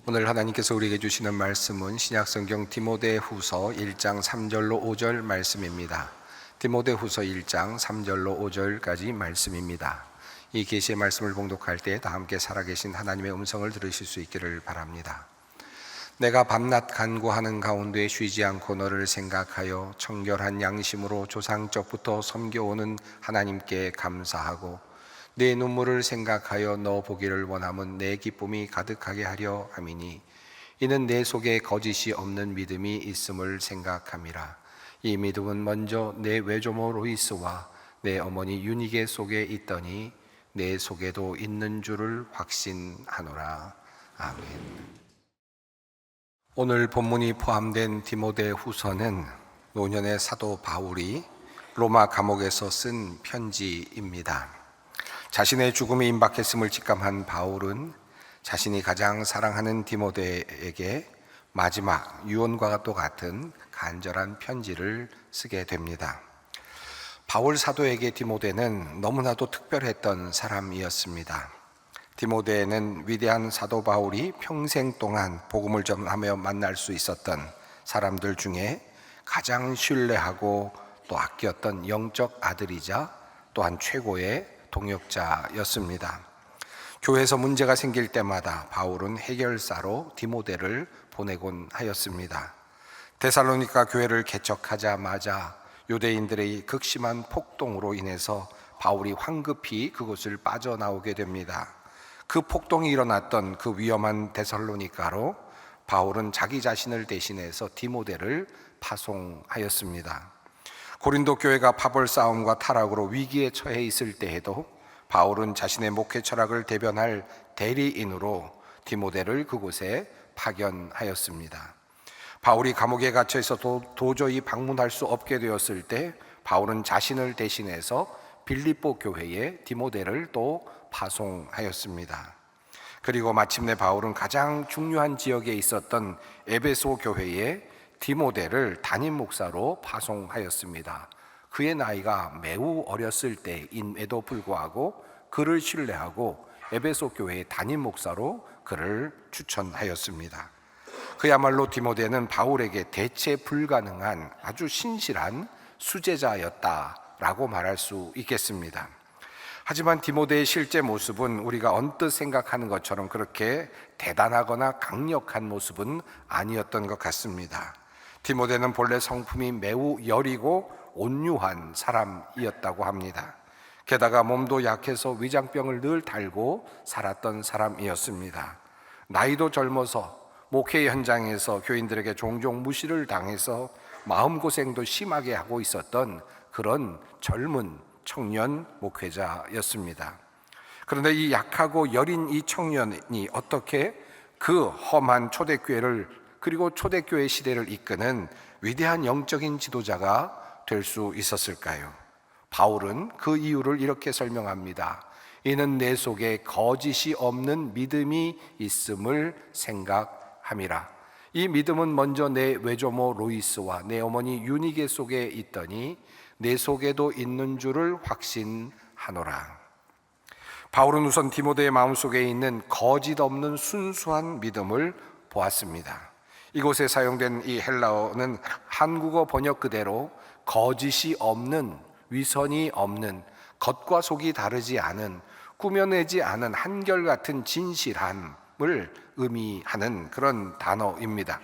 오늘 하나님께서 우리에게 주시는 말씀은 신약성경 디모데후서 1장 3절로 5절 말씀입니다. 디모데후서 1장 3절로 5절까지 말씀입니다. 이 계시의 말씀을 봉독할 때 다 함께 살아계신 하나님의 음성을 들으실 수 있기를 바랍니다. 내가 밤낮 간구하는 가운데 쉬지 않고 너를 생각하여 청결한 양심으로 조상적부터 섬겨오는 하나님께 감사하고 내 눈물을 생각하여 너 보기를 원함은 내 기쁨이 가득하게 하려 함이니 이는 내 속에 거짓이 없는 믿음이 있음을 생각함이라. 이 믿음은 먼저 내 외조모 로이스와 내 어머니 유니게 속에 있더니 내 속에도 있는 줄을 확신하노라. 아멘. 오늘 본문이 포함된 디모데후서는 노년의 사도 바울이 로마 감옥에서 쓴 편지입니다. 자신의 죽음이 임박했음을 직감한 바울은 자신이 가장 사랑하는 디모데에게 마지막 유언과 같은 간절한 편지를 쓰게 됩니다. 바울 사도에게 디모데는 너무나도 특별했던 사람이었습니다. 디모데는 위대한 사도 바울이 평생 동안 복음을 전하며 만날 수 있었던 사람들 중에 가장 신뢰하고 또 아꼈던 영적 아들이자 또한 최고의 동역자였습니다. 교회에서 문제가 생길 때마다 바울은 해결사로 디모데를 보내곤 하였습니다. 데살로니가 교회를 개척하자마자 유대인들의 극심한 폭동으로 인해서 바울이 황급히 그곳을 빠져나오게 됩니다. 그 폭동이 일어났던 그 위험한 데살로니가로 바울은 자기 자신을 대신해서 디모데를 파송하였습니다. 고린도 교회가 파벌 싸움과 타락으로 위기에 처해 있을 때에도 바울은 자신의 목회 철학을 대변할 대리인으로 디모데를 그곳에 파견하였습니다. 바울이 감옥에 갇혀 있어 도저히 방문할 수 없게 되었을 때 바울은 자신을 대신해서 빌립보 교회에 디모데를 또 파송하였습니다. 그리고 마침내 바울은 가장 중요한 지역에 있었던 에베소 교회에 디모데를 담임 목사로 파송하였습니다. 그의 나이가 매우 어렸을 때임에도 불구하고 그를 신뢰하고 에베소 교회의 담임 목사로 그를 추천하였습니다. 그야말로 디모데는 바울에게 대체 불가능한 아주 신실한 수제자였다라고 말할 수 있겠습니다. 하지만 디모데의 실제 모습은 우리가 언뜻 생각하는 것처럼 그렇게 대단하거나 강력한 모습은 아니었던 것 같습니다. 디모데는 본래 성품이 매우 여리고 온유한 사람이었다고 합니다. 게다가 몸도 약해서 위장병을 늘 달고 살았던 사람이었습니다. 나이도 젊어서 목회 현장에서 교인들에게 종종 무시를 당해서 마음고생도 심하게 하고 있었던 그런 젊은 청년 목회자였습니다. 그런데 이 약하고 여린 이 청년이 어떻게 그 험한 초대교회를 그리고 초대교회 시대를 이끄는 위대한 영적인 지도자가 될 수 있었을까요? 바울은 그 이유를 이렇게 설명합니다. 이는 내 속에 거짓이 없는 믿음이 있음을 생각함이라. 이 믿음은 먼저 내 외조모 로이스와 내 어머니 유니게 속에 있더니 내 속에도 있는 줄을 확신하노라. 바울은 우선 디모데의 마음속에 있는 거짓 없는 순수한 믿음을 보았습니다. 이곳에 사용된 이 헬라어는 한국어 번역 그대로 거짓이 없는, 위선이 없는, 겉과 속이 다르지 않은, 꾸며내지 않은 한결같은 진실함을 의미하는 그런 단어입니다.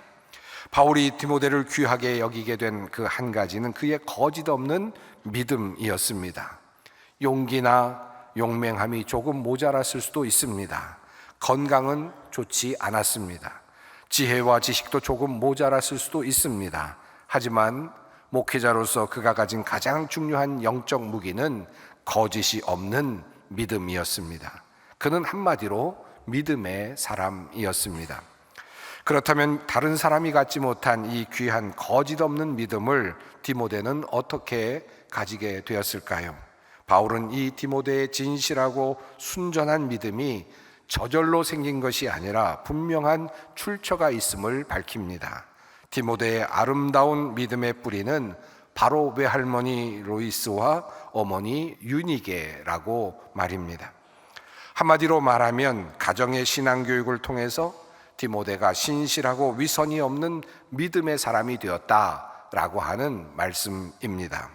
바울이 디모데를 귀하게 여기게 된 그 한 가지는 그의 거짓 없는 믿음이었습니다. 용기나 용맹함이 조금 모자랐을 수도 있습니다. 건강은 좋지 않았습니다. 지혜와 지식도 조금 모자랐을 수도 있습니다. 하지만 목회자로서 그가 가진 가장 중요한 영적 무기는 거짓이 없는 믿음이었습니다. 그는 한마디로 믿음의 사람이었습니다. 그렇다면 다른 사람이 갖지 못한 이 귀한 거짓 없는 믿음을 디모데는 어떻게 가지게 되었을까요? 바울은 이 디모데의 진실하고 순전한 믿음이 저절로 생긴 것이 아니라 분명한 출처가 있음을 밝힙니다. 디모데의 아름다운 믿음의 뿌리는 바로 외할머니 로이스와 어머니 유니게라고 말입니다. 한마디로 말하면 가정의 신앙교육을 통해서 디모데가 신실하고 위선이 없는 믿음의 사람이 되었다라고 하는 말씀입니다.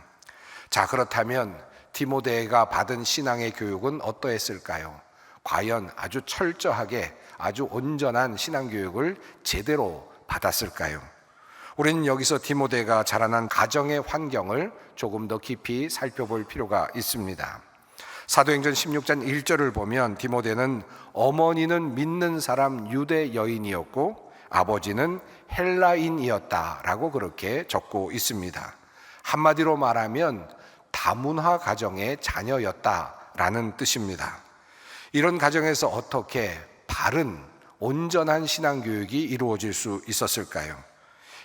자, 그렇다면 디모데가 받은 신앙의 교육은 어떠했을까요? 과연 아주 철저하게 아주 온전한 신앙 교육을 제대로 받았을까요? 우리는 여기서 디모데가 자라난 가정의 환경을 조금 더 깊이 살펴볼 필요가 있습니다. 사도행전 16장 1절을 보면 디모데는 어머니는 믿는 사람 유대 여인이었고 아버지는 헬라인이었다라고 그렇게 적고 있습니다. 한마디로 말하면 다문화 가정의 자녀였다라는 뜻입니다. 이런 가정에서 어떻게 바른 온전한 신앙교육이 이루어질 수 있었을까요?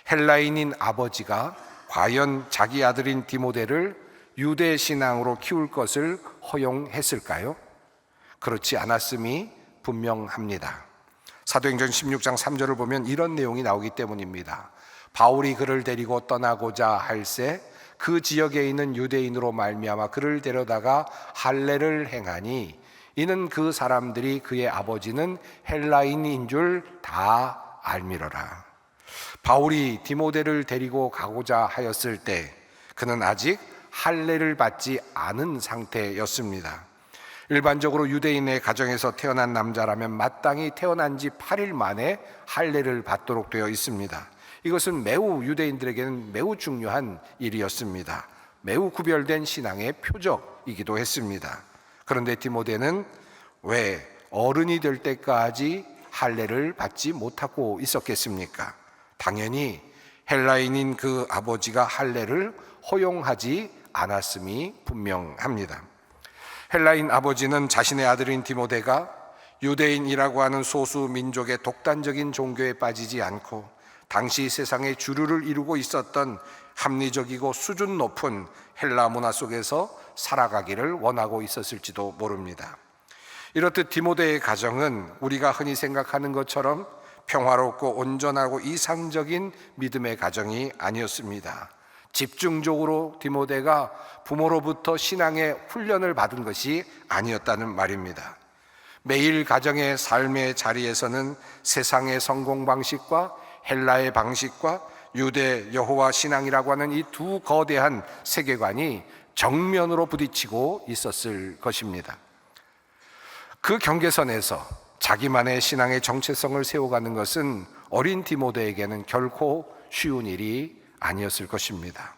헬라인인 아버지가 과연 자기 아들인 디모데를 유대 신앙으로 키울 것을 허용했을까요? 그렇지 않았음이 분명합니다. 사도행전 16장 3절을 보면 이런 내용이 나오기 때문입니다. 바울이 그를 데리고 떠나고자 할새 그 지역에 있는 유대인으로 말미암아 그를 데려다가 할례를 행하니 이는 그 사람들이 그의 아버지는 헬라인인 줄 다 알미러라. 바울이 디모데를 데리고 가고자 하였을 때 그는 아직 할례를 받지 않은 상태였습니다. 일반적으로 유대인의 가정에서 태어난 남자라면 마땅히 태어난 지 8일 만에 할례를 받도록 되어 있습니다. 이것은 매우 유대인들에게는 매우 중요한 일이었습니다. 매우 구별된 신앙의 표적이기도 했습니다. 그런데 디모데는 왜 어른이 될 때까지 할례를 받지 못하고 있었겠습니까? 당연히 헬라인인 그 아버지가 할례를 허용하지 않았음이 분명합니다. 헬라인 아버지는 자신의 아들인 디모데가 유대인이라고 하는 소수 민족의 독단적인 종교에 빠지지 않고 당시 세상의 주류를 이루고 있었던 합리적이고 수준 높은 헬라 문화 속에서 살아가기를 원하고 있었을지도 모릅니다. 이렇듯 디모데의 가정은 우리가 흔히 생각하는 것처럼 평화롭고 온전하고 이상적인 믿음의 가정이 아니었습니다. 집중적으로 디모데가 부모로부터 신앙의 훈련을 받은 것이 아니었다는 말입니다. 매일 가정의 삶의 자리에서는 세상의 성공 방식과 헬라의 방식과 유대 여호와 신앙이라고 하는 이 두 거대한 세계관이 정면으로 부딪히고 있었을 것입니다. 그 경계선에서 자기만의 신앙의 정체성을 세워가는 것은 어린 디모데에게는 결코 쉬운 일이 아니었을 것입니다.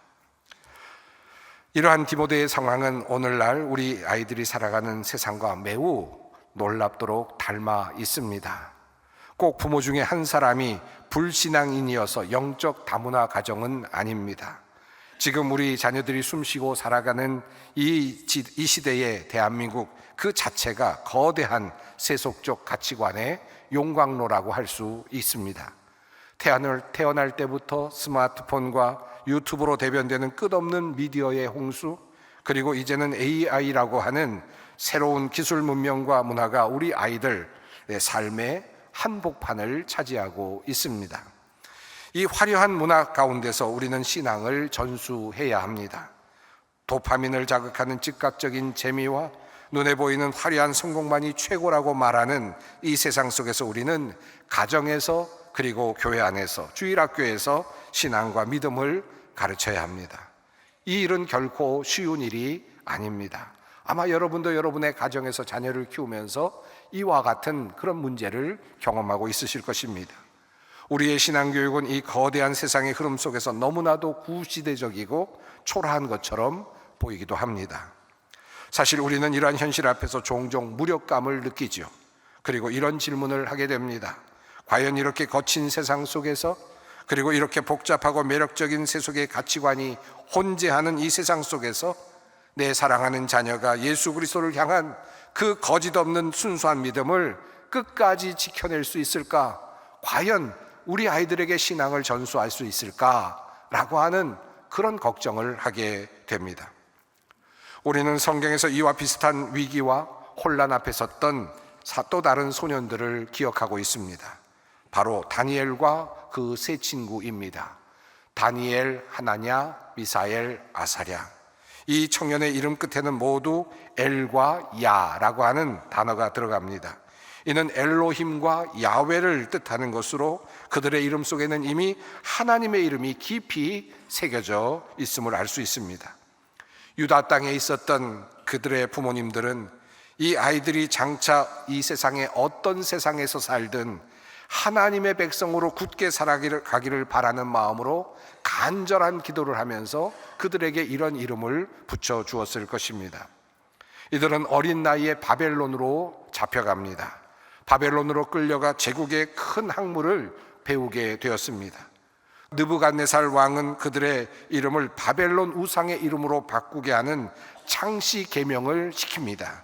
이러한 디모데의 상황은 오늘날 우리 아이들이 살아가는 세상과 매우 놀랍도록 닮아 있습니다. 꼭 부모 중에 한 사람이 불신앙인이어서 영적 다문화 가정은 아닙니다. 지금 우리 자녀들이 숨쉬고 살아가는 이 시대의 대한민국 그 자체가 거대한 세속적 가치관의 용광로라고 할 수 있습니다. 태어날 때부터 스마트폰과 유튜브로 대변되는 끝없는 미디어의 홍수, 그리고 이제는 AI라고 하는 새로운 기술 문명과 문화가 우리 아이들의 삶의 한복판을 차지하고 있습니다. 이 화려한 문화 가운데서 우리는 신앙을 전수해야 합니다. 도파민을 자극하는 즉각적인 재미와 눈에 보이는 화려한 성공만이 최고라고 말하는 이 세상 속에서 우리는 가정에서 그리고 교회 안에서 주일학교에서 신앙과 믿음을 가르쳐야 합니다. 이 일은 결코 쉬운 일이 아닙니다. 아마 여러분도 여러분의 가정에서 자녀를 키우면서 이와 같은 그런 문제를 경험하고 있으실 것입니다. 우리의 신앙교육은 이 거대한 세상의 흐름 속에서 너무나도 구시대적이고 초라한 것처럼 보이기도 합니다. 사실 우리는 이러한 현실 앞에서 종종 무력감을 느끼죠. 그리고 이런 질문을 하게 됩니다. 과연 이렇게 거친 세상 속에서, 그리고 이렇게 복잡하고 매력적인 세속의 가치관이 혼재하는 이 세상 속에서 내 사랑하는 자녀가 예수 그리스도를 향한 그 거짓없는 순수한 믿음을 끝까지 지켜낼 수 있을까? 과연 우리 아이들에게 신앙을 전수할 수 있을까라고 하는 그런 걱정을 하게 됩니다. 우리는 성경에서 이와 비슷한 위기와 혼란 앞에 섰던 또 다른 소년들을 기억하고 있습니다. 바로 다니엘과 그 세 친구입니다. 다니엘, 하나냐, 미사엘, 아사랴. 이 청년의 이름 끝에는 모두 엘과 야라고 하는 단어가 들어갑니다. 이는 엘로힘과 야훼를 뜻하는 것으로 그들의 이름 속에는 이미 하나님의 이름이 깊이 새겨져 있음을 알 수 있습니다. 유다 땅에 있었던 그들의 부모님들은 이 아이들이 장차 이 세상에 어떤 세상에서 살든 하나님의 백성으로 굳게 살아가기를 바라는 마음으로 간절한 기도를 하면서 그들에게 이런 이름을 붙여 주었을 것입니다. 이들은 어린 나이에 바벨론으로 잡혀갑니다. 바벨론으로 끌려가 제국의 큰 학문을 배우게 되었습니다. 느부갓네살 왕은 그들의 이름을 바벨론 우상의 이름으로 바꾸게 하는 창시 계명을 시킵니다.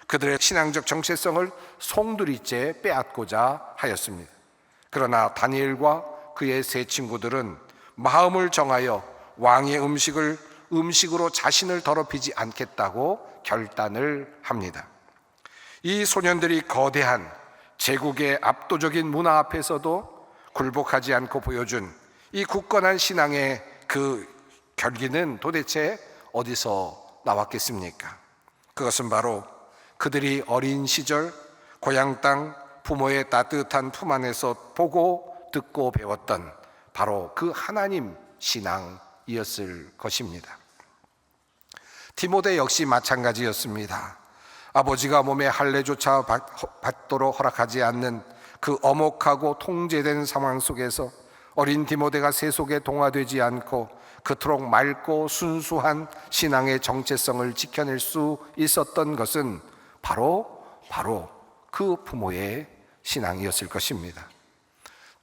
그들의 신앙적 정체성을 송두리째 빼앗고자 하였습니다. 그러나 다니엘과 그의 세 친구들은 마음을 정하여 왕의 음식으로 자신을 더럽히지 않겠다고 결단을 합니다. 이 소년들이 거대한 제국의 압도적인 문화 앞에서도 굴복하지 않고 보여준 이 굳건한 신앙의 그 결기는 도대체 어디서 나왔겠습니까? 그것은 바로 그들이 어린 시절 고향 땅 부모의 따뜻한 품 안에서 보고 듣고 배웠던 바로 그 하나님 신앙이었을 것입니다. 디모데 역시 마찬가지였습니다. 아버지가 몸에 할례조차 받도록 허락하지 않는 그 엄혹하고 통제된 상황 속에서 어린 디모데가 세속에 동화되지 않고 그토록 맑고 순수한 신앙의 정체성을 지켜낼 수 있었던 것은 바로 그 부모의 신앙이었을 것입니다.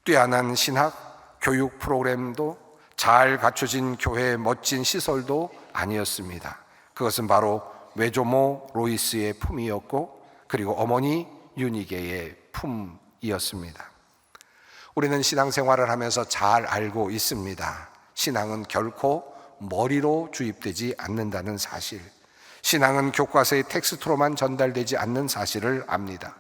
뛰어난 신학, 교육 프로그램도 잘 갖춰진 교회의 멋진 시설도 아니었습니다. 그것은 바로 외조모 로이스의 품이었고 그리고 어머니 유니게의 품이었습니다. 우리는 신앙생활을 하면서 잘 알고 있습니다. 신앙은 결코 머리로 주입되지 않는다는 사실, 신앙은 교과서의 텍스트로만 전달되지 않는 사실을 압니다.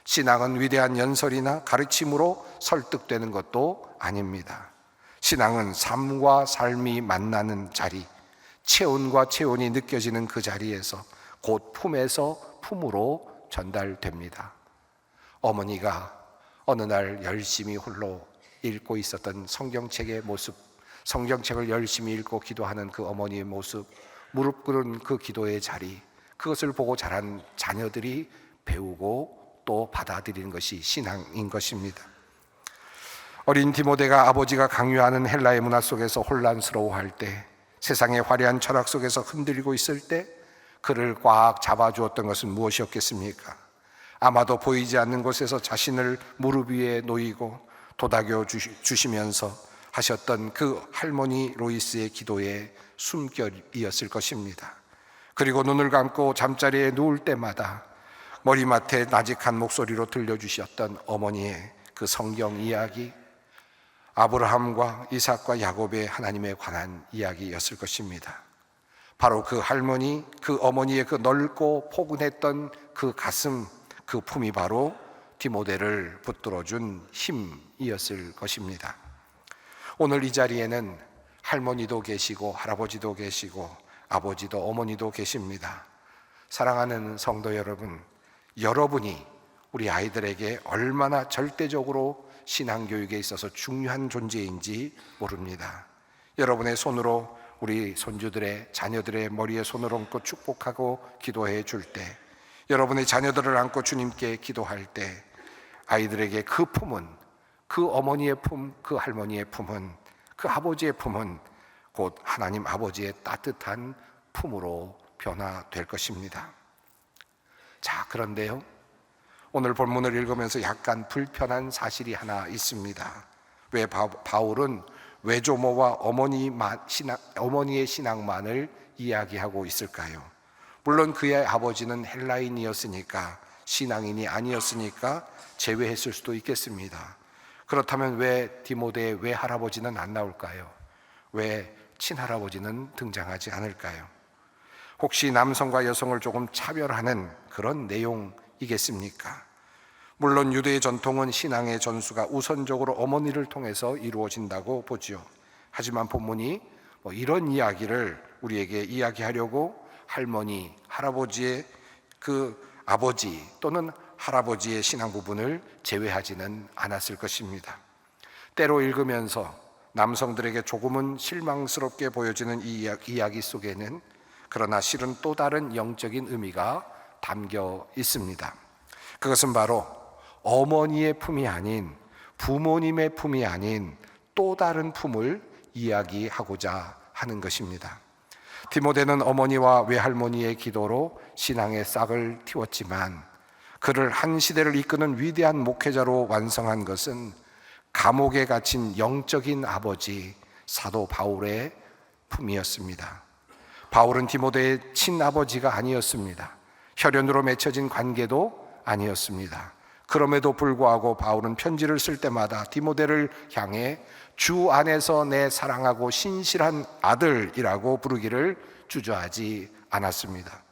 신앙은 위대한 연설이나 가르침으로 설득되는 것도 아닙니다. 신앙은 삶과 삶이 만나는 자리, 체온과 체온이 느껴지는 그 자리에서 곧 품에서 품으로 전달됩니다. 어머니가 어느 날 열심히 홀로 읽고 있었던 성경책의 모습, 성경책을 열심히 읽고 기도하는 그 어머니의 모습, 무릎 꿇은 그 기도의 자리, 그것을 보고 자란 자녀들이 배우고 또 받아들이는 것이 신앙인 것입니다. 어린 디모데가 아버지가 강요하는 헬라의 문화 속에서 혼란스러워할 때, 세상의 화려한 철학 속에서 흔들리고 있을 때 그를 꽉 잡아주었던 것은 무엇이었겠습니까? 아마도 보이지 않는 곳에서 자신을 무릎 위에 놓이고 도닥여 주시면서 하셨던 그 할머니 로이스의 기도의 숨결이었을 것입니다. 그리고 눈을 감고 잠자리에 누울 때마다 머리맡에 나직한 목소리로 들려주셨던 어머니의 그 성경 이야기, 아브라함과 이삭과 야곱의 하나님에 관한 이야기였을 것입니다. 바로 그 할머니, 그 어머니의 그 넓고 포근했던 그 가슴, 그 품이 바로 디모데를 붙들어준 힘이었을 것입니다. 오늘 이 자리에는 할머니도 계시고 할아버지도 계시고 아버지도 어머니도 계십니다. 사랑하는 성도 여러분, 여러분이 우리 아이들에게 얼마나 절대적으로 신앙교육에 있어서 중요한 존재인지 모릅니다. 여러분의 손으로 우리 손주들의 자녀들의 머리에 손을 얹고 축복하고 기도해 줄 때, 여러분의 자녀들을 안고 주님께 기도할 때 아이들에게 그 품은, 그 어머니의 품, 그 할머니의 품은, 그 아버지의 품은 곧 하나님 아버지의 따뜻한 품으로 변화될 것입니다. 자, 그런데요, 오늘 본문을 읽으면서 약간 불편한 사실이 하나 있습니다. 왜 바울은 외조모와 어머니의 신앙만을 이야기하고 있을까요? 물론 그의 아버지는 헬라인이었으니까, 신앙인이 아니었으니까 제외했을 수도 있겠습니다. 그렇다면 왜 디모데의 외할아버지는 안 나올까요? 왜 친할아버지는 등장하지 않을까요? 혹시 남성과 여성을 조금 차별하는 그런 내용이겠습니까? 물론 유대의 전통은 신앙의 전수가 우선적으로 어머니를 통해서 이루어진다고 보지요. 하지만 본문이 이런 이야기를 우리에게 이야기하려고 할머니, 할아버지의 그 아버지 또는 할아버지의 신앙 부분을 제외하지는 않았을 것입니다. 때로 읽으면서 남성들에게 조금은 실망스럽게 보여지는 이 이야기 속에는 그러나 실은 또 다른 영적인 의미가 담겨 있습니다. 그것은 바로 어머니의 품이 아닌, 부모님의 품이 아닌 또 다른 품을 이야기하고자 하는 것입니다. 디모데는 어머니와 외할머니의 기도로 신앙의 싹을 틔웠지만 그를 한 시대를 이끄는 위대한 목회자로 완성한 것은 감옥에 갇힌 영적인 아버지 사도 바울의 품이었습니다. 바울은 디모데의 친아버지가 아니었습니다. 혈연으로 맺혀진 관계도 아니었습니다. 그럼에도 불구하고 바울은 편지를 쓸 때마다 디모데를 향해 주 안에서 내 사랑하고 신실한 아들이라고 부르기를 주저하지 않았습니다.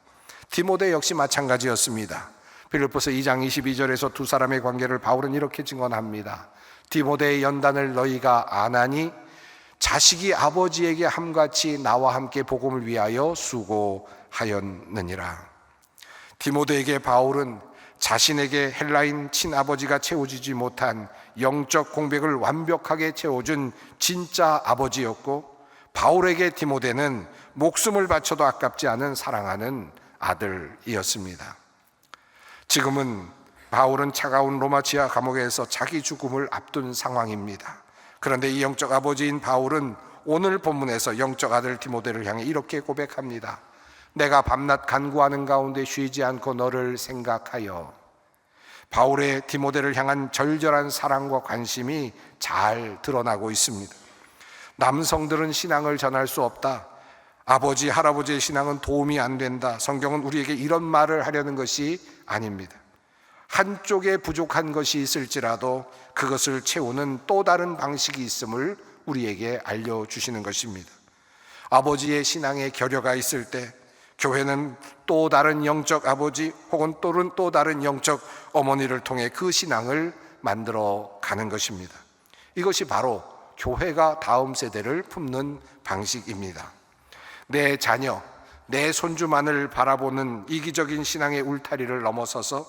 디모데 역시 마찬가지였습니다. 빌립보서 2장 22절에서 두 사람의 관계를 바울은 이렇게 증언합니다. 디모데의 연단을 너희가 아나니 자식이 아버지에게 함같이 나와 함께 복음을 위하여 수고하였느니라. 디모데에게 바울은 자신에게 헬라인 친아버지가 채워주지 못한 영적 공백을 완벽하게 채워준 진짜 아버지였고, 바울에게 디모데는 목숨을 바쳐도 아깝지 않은 사랑하는 아들이었습니다. 지금은 바울은 차가운 로마 지하 감옥에서 자기 죽음을 앞둔 상황입니다. 그런데 이 영적 아버지인 바울은 오늘 본문에서 영적 아들 디모데를 향해 이렇게 고백합니다. 내가 밤낮 간구하는 가운데 쉬지 않고 너를 생각하여. 바울의 디모데를 향한 절절한 사랑과 관심이 잘 드러나고 있습니다. 남성들은 신앙을 전할 수 없다. 아버지, 할아버지의 신앙은 도움이 안 된다. 성경은 우리에게 이런 말을 하려는 것이 아닙니다. 한쪽에 부족한 것이 있을지라도 그것을 채우는 또 다른 방식이 있음을 우리에게 알려주시는 것입니다. 아버지의 신앙에 결여가 있을 때 교회는 또 다른 영적 아버지 혹은 또 다른 영적 어머니를 통해 그 신앙을 만들어 가는 것입니다. 이것이 바로 교회가 다음 세대를 품는 방식입니다. 내 자녀, 내 손주만을 바라보는 이기적인 신앙의 울타리를 넘어서서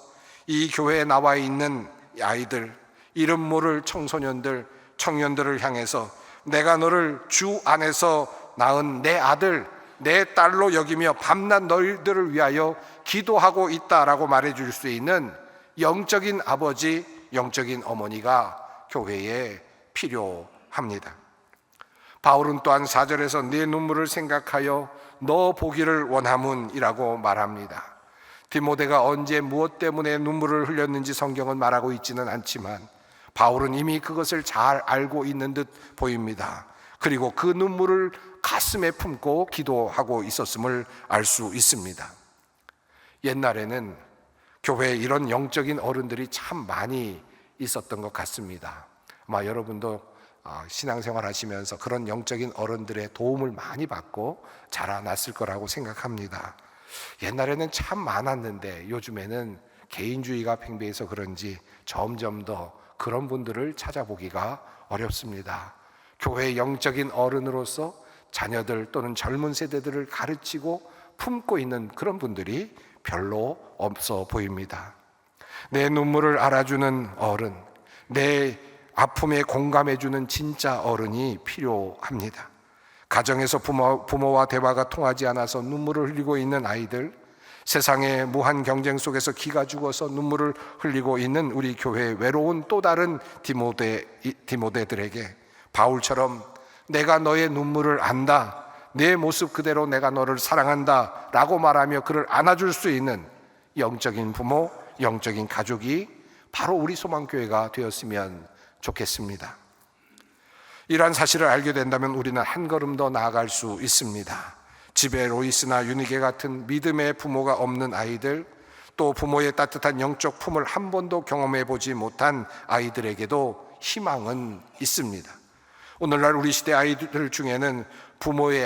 이 교회에 나와 있는 아이들, 이름 모를 청소년들, 청년들을 향해서 내가 너를 주 안에서 낳은 내 아들, 내 딸로 여기며 밤낮 너희들을 위하여 기도하고 있다라고 말해줄 수 있는 영적인 아버지, 영적인 어머니가 교회에 필요합니다. 바울은 또한 4절에서 내 눈물을 생각하여 너 보기를 원함은이라고 말합니다. 디모데가 언제 무엇 때문에 눈물을 흘렸는지 성경은 말하고 있지는 않지만 바울은 이미 그것을 잘 알고 있는 듯 보입니다. 그리고 그 눈물을 가슴에 품고 기도하고 있었음을 알 수 있습니다. 옛날에는 교회에 이런 영적인 어른들이 참 많이 있었던 것 같습니다. 아마 여러분도 신앙생활 하시면서 그런 영적인 어른들의 도움을 많이 받고 자라났을 거라고 생각합니다. 옛날에는 참 많았는데 요즘에는 개인주의가 팽배해서 그런지 점점 더 그런 분들을 찾아보기가 어렵습니다. 교회의 영적인 어른으로서 자녀들 또는 젊은 세대들을 가르치고 품고 있는 그런 분들이 별로 없어 보입니다. 내 눈물을 알아주는 어른, 내 아픔에 공감해주는 진짜 어른이 필요합니다. 가정에서 부모와 대화가 통하지 않아서 눈물을 흘리고 있는 아이들, 세상의 무한 경쟁 속에서 기가 죽어서 눈물을 흘리고 있는 우리 교회의 외로운 또 다른 디모데들에게 바울처럼 내가 너의 눈물을 안다, 내 모습 그대로 내가 너를 사랑한다 라고 말하며 그를 안아줄 수 있는 영적인 부모, 영적인 가족이 바로 우리 소망교회가 되었으면 좋겠습니다. 이러한 사실을 알게 된다면 우리는 한 걸음 더 나아갈 수 있습니다. 집에 로이스나 유니게 같은 믿음의 부모가 없는 아이들, 또 부모의 따뜻한 영적 품을 한 번도 경험해 보지 못한 아이들에게도 희망은 있습니다. 오늘날 우리 시대 아이들 중에는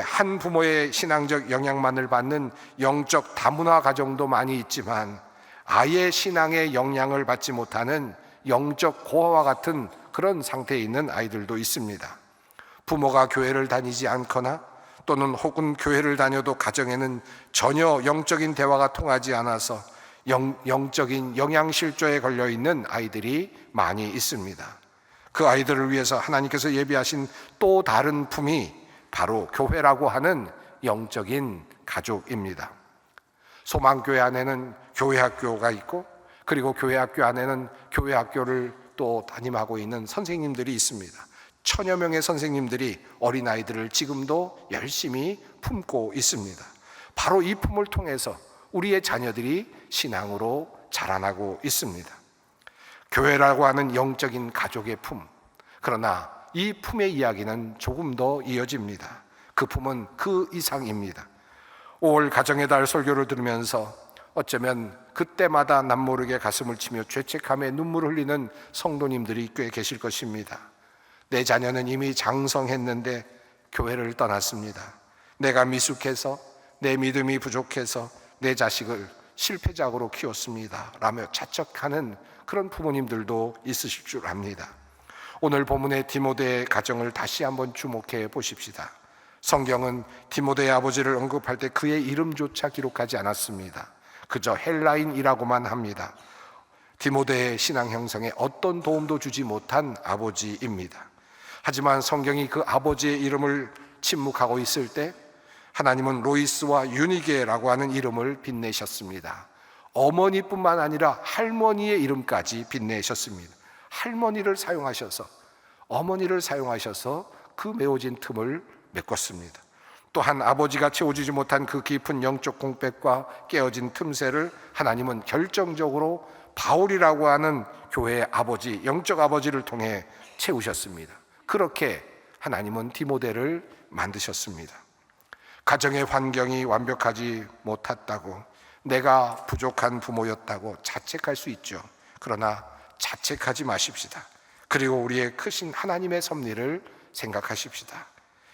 한 부모의 신앙적 영향만을 받는 영적 다문화 가정도 많이 있지만 아예 신앙의 영향을 받지 못하는 영적 고아와 같은 그런 상태에 있는 아이들도 있습니다. 부모가 교회를 다니지 않거나 또는 혹은 교회를 다녀도 가정에는 전혀 영적인 대화가 통하지 않아서 영적인 영양실조에 걸려있는 아이들이 많이 있습니다. 그 아이들을 위해서 하나님께서 예비하신 또 다른 품이 바로 교회라고 하는 영적인 가족입니다. 소망교회 안에는 교회학교가 있고, 그리고 교회학교 안에는 교회학교를 또 담임하고 있는 선생님들이 있습니다. 1000여 명의 선생님들이 어린아이들을 지금도 열심히 품고 있습니다. 바로 이 품을 통해서 우리의 자녀들이 신앙으로 자라나고 있습니다. 교회라고 하는 영적인 가족의 품, 그러나 이 품의 이야기는 조금 더 이어집니다. 그 품은 그 이상입니다. 5월 가정의 달 설교를 들으면서 어쩌면 그때마다 남모르게 가슴을 치며 죄책감에 눈물을 흘리는 성도님들이 꽤 계실 것입니다. 내 자녀는 이미 장성했는데 교회를 떠났습니다. 내가 미숙해서, 내 믿음이 부족해서 내 자식을 실패작으로 키웠습니다 라며 자책하는 그런 부모님들도 있으실 줄 압니다. 오늘 본문의 디모데의 가정을 다시 한번 주목해 보십시다. 성경은 디모데의 아버지를 언급할 때 그의 이름조차 기록하지 않았습니다. 그저 헬라인이라고만 합니다. 디모데의 신앙 형성에 어떤 도움도 주지 못한 아버지입니다. 하지만 성경이 그 아버지의 이름을 침묵하고 있을 때 하나님은 로이스와 유니게라고 하는 이름을 빛내셨습니다. 어머니뿐만 아니라 할머니의 이름까지 빛내셨습니다. 할머니를 사용하셔서, 어머니를 사용하셔서 그 메워진 틈을 메꿨습니다. 또한 아버지가 채워주지 못한 그 깊은 영적 공백과 깨어진 틈새를 하나님은 결정적으로 바울이라고 하는 교회의 아버지, 영적 아버지를 통해 채우셨습니다. 그렇게 하나님은 디모데를 만드셨습니다. 가정의 환경이 완벽하지 못했다고, 내가 부족한 부모였다고 자책할 수 있죠. 그러나 자책하지 마십시다. 그리고 우리의 크신 하나님의 섭리를 생각하십시다.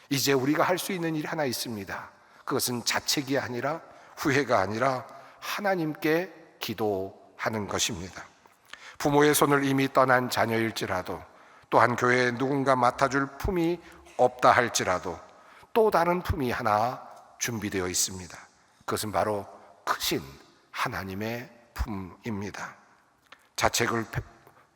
이제 우리가 할 수 있는 일이 하나 있습니다. 그것은 자책이 아니라, 후회가 아니라 하나님께 기도하는 것입니다. 부모의 손을 이미 떠난 자녀일지라도, 또한 교회에 누군가 맡아줄 품이 없다 할지라도 또 다른 품이 하나 준비되어 있습니다. 그것은 바로 크신 하나님의 품입니다. 자책을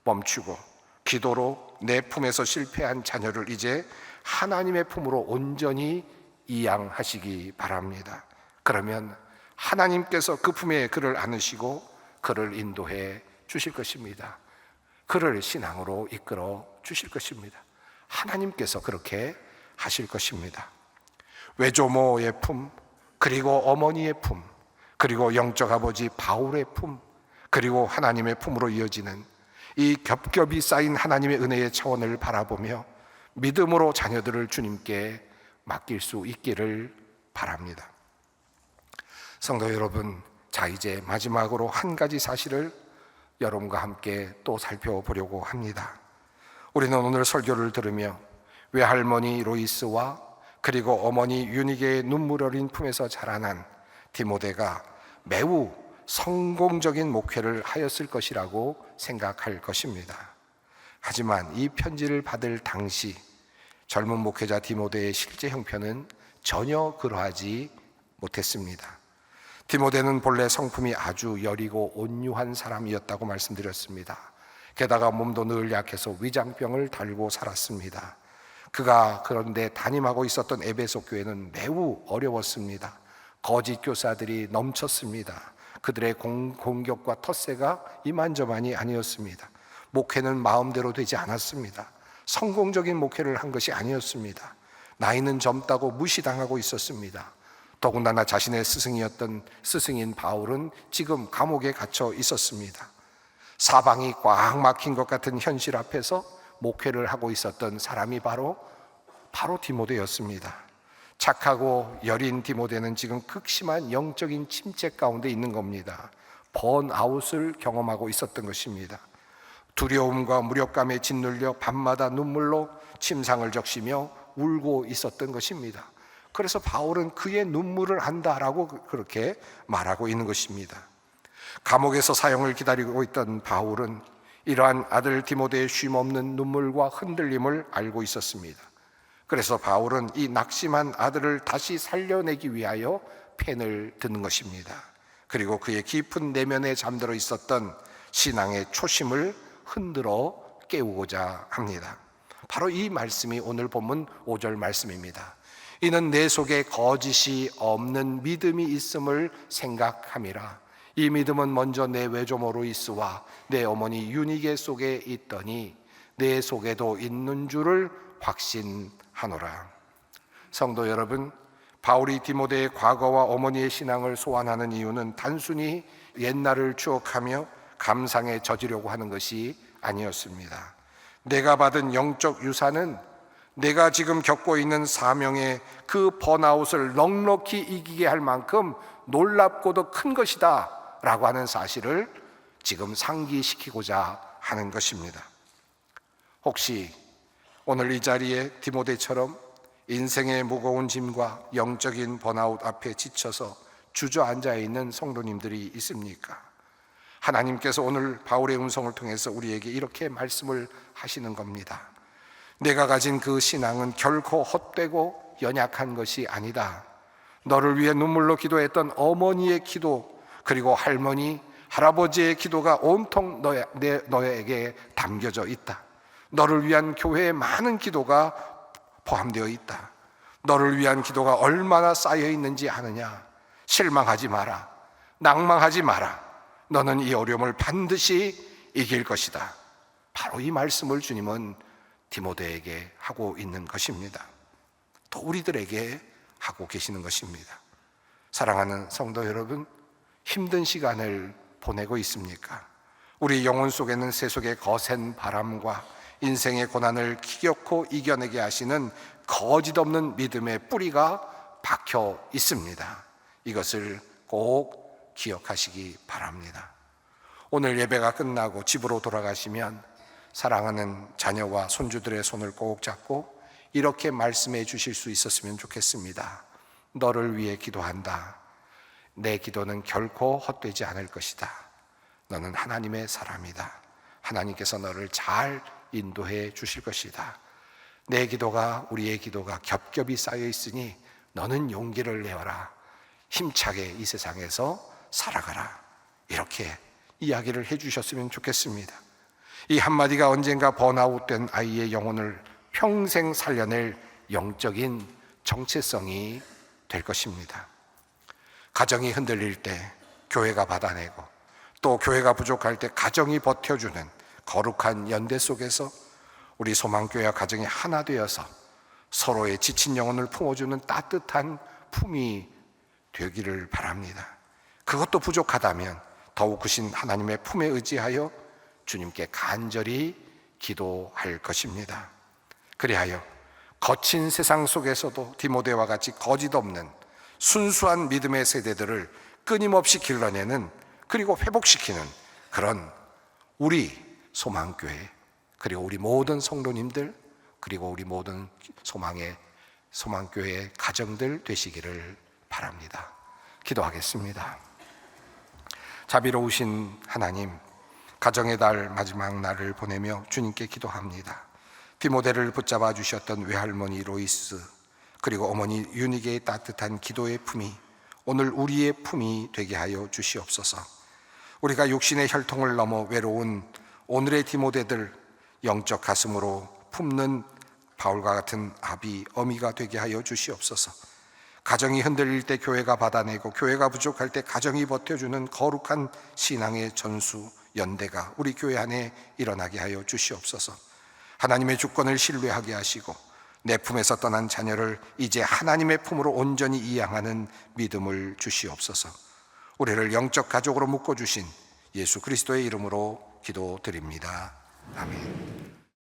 멈추고 기도로 내 품에서 실패한 자녀를 이제 하나님의 품으로 온전히 이양하시기 바랍니다. 그러면 하나님께서 그 품에 그를 안으시고 그를 인도해 주실 것입니다. 그를 신앙으로 이끌어 주실 것입니다. 하나님께서 그렇게 하실 것입니다. 외조모의 품, 그리고 어머니의 품, 그리고 영적 아버지 바울의 품, 그리고 하나님의 품으로 이어지는 이 겹겹이 쌓인 하나님의 은혜의 차원을 바라보며 믿음으로 자녀들을 주님께 맡길 수 있기를 바랍니다. 성도 여러분, 자 이제 마지막으로 한 가지 사실을 여러분과 함께 또 살펴보려고 합니다. 우리는 오늘 설교를 들으며 외할머니 로이스와 그리고 어머니 유니게의 눈물 어린 품에서 자라난 디모데가 매우 성공적인 목회를 하였을 것이라고 생각할 것입니다. 하지만 이 편지를 받을 당시 젊은 목회자 디모데의 실제 형편은 전혀 그러하지 못했습니다. 디모데는 본래 성품이 아주 여리고 온유한 사람이었다고 말씀드렸습니다. 게다가 몸도 늘 약해서 위장병을 달고 살았습니다. 그가 그런데 담임하고 있었던 에베소 교회는 매우 어려웠습니다. 거짓 교사들이 넘쳤습니다. 그들의 공격과 텃세가 이만저만이 아니었습니다. 목회는 마음대로 되지 않았습니다. 성공적인 목회를 한 것이 아니었습니다. 나이는 젊다고 무시당하고 있었습니다. 더군다나 자신의 스승이었던 스승인 바울은 지금 감옥에 갇혀 있었습니다. 사방이 꽉 막힌 것 같은 현실 앞에서 목회를 하고 있었던 사람이 바로 디모데였습니다. 착하고 여린 디모데는 지금 극심한 영적인 침체 가운데 있는 겁니다. 번아웃을 경험하고 있었던 것입니다. 두려움과 무력감에 짓눌려 밤마다 눈물로 침상을 적시며 울고 있었던 것입니다. 그래서 바울은 그의 눈물을 안다라고 그렇게 말하고 있는 것입니다. 감옥에서 사형을 기다리고 있던 바울은 이러한 아들 디모데의 쉼없는 눈물과 흔들림을 알고 있었습니다. 그래서 바울은 이 낙심한 아들을 다시 살려내기 위하여 펜을 드는 것입니다. 그리고 그의 깊은 내면에 잠들어 있었던 신앙의 초심을 흔들어 깨우고자 합니다. 바로 이 말씀이 오늘 본문 5절 말씀입니다. 이는 내 속에 거짓이 없는 믿음이 있음을 생각함이라. 이 믿음은 먼저 내 외조모로 있으와 내 어머니 유니게 속에 있더니 내 속에도 있는 줄을 확신하노라. 성도 여러분, 바울이 디모데의 과거와 어머니의 신앙을 소환하는 이유는 단순히 옛날을 추억하며 감상에 젖으려고 하는 것이 아니었습니다. 내가 받은 영적 유산은 내가 지금 겪고 있는 사명의 그 번아웃을 넉넉히 이기게 할 만큼 놀랍고도 큰 것이다 라고 하는 사실을 지금 상기시키고자 하는 것입니다. 혹시 오늘 이 자리에 디모데처럼 인생의 무거운 짐과 영적인 번아웃 앞에 지쳐서 주저앉아 있는 성도님들이 있습니까? 하나님께서 오늘 바울의 음성을 통해서 우리에게 이렇게 말씀을 하시는 겁니다. 내가 가진 그 신앙은 결코 헛되고 연약한 것이 아니다. 너를 위해 눈물로 기도했던 어머니의 기도, 그리고 할머니, 할아버지의 기도가 온통 너에게 담겨져 있다. 너를 위한 교회의 많은 기도가 포함되어 있다. 너를 위한 기도가 얼마나 쌓여 있는지 아느냐? 실망하지 마라. 낭망하지 마라. 너는 이 어려움을 반드시 이길 것이다. 바로 이 말씀을 주님은 디모데에게 하고 있는 것입니다. 또 우리들에게 하고 계시는 것입니다. 사랑하는 성도 여러분, 힘든 시간을 보내고 있습니까? 우리 영혼 속에는 세속의 거센 바람과 인생의 고난을 기어코 이겨내게 하시는 거짓 없는 믿음의 뿌리가 박혀 있습니다. 이것을 꼭 기억하시기 바랍니다. 오늘 예배가 끝나고 집으로 돌아가시면 사랑하는 자녀와 손주들의 손을 꼭 잡고 이렇게 말씀해 주실 수 있었으면 좋겠습니다. 너를 위해 기도한다. 내 기도는 결코 헛되지 않을 것이다. 너는 하나님의 사람이다. 하나님께서 너를 잘 인도해 주실 것이다. 내 기도가, 우리의 기도가 겹겹이 쌓여 있으니 너는 용기를 내어라. 힘차게 이 세상에서 살아가라. 이렇게 이야기를 해 주셨으면 좋겠습니다. 이 한마디가 언젠가 번아웃된 아이의 영혼을 평생 살려낼 영적인 정체성이 될 것입니다. 가정이 흔들릴 때 교회가 받아내고, 또 교회가 부족할 때 가정이 버텨주는 거룩한 연대 속에서 우리 소망교회와 가정이 하나 되어서 서로의 지친 영혼을 품어주는 따뜻한 품이 되기를 바랍니다. 그것도 부족하다면 더욱 크신 하나님의 품에 의지하여 주님께 간절히 기도할 것입니다. 그리하여 거친 세상 속에서도 디모데와 같이 거짓 없는 순수한 믿음의 세대들을 끊임없이 길러내는, 그리고 회복시키는 그런 우리 소망교회, 그리고 우리 모든 성도님들, 그리고 우리 모든 소망교회의 가정들 되시기를 바랍니다. 기도하겠습니다. 자비로우신 하나님, 가정의 달 마지막 날을 보내며 주님께 기도합니다. 디모데를 붙잡아 주셨던 외할머니 로이스, 그리고 어머니 유니게의 따뜻한 기도의 품이 오늘 우리의 품이 되게 하여 주시옵소서. 우리가 육신의 혈통을 넘어 외로운 오늘의 디모데들 영적 가슴으로 품는 바울과 같은 아비, 어미가 되게 하여 주시옵소서. 가정이 흔들릴 때 교회가 받아내고, 교회가 부족할 때 가정이 버텨주는 거룩한 신앙의 전수, 연대가 우리 교회 안에 일어나게 하여 주시옵소서. 하나님의 주권을 신뢰하게 하시고 내 품에서 떠난 자녀를 이제 하나님의 품으로 온전히 이양하는 믿음을 주시옵소서. 우리를 영적 가족으로 묶어주신 예수 그리스도의 이름으로 기도드립니다. 아멘.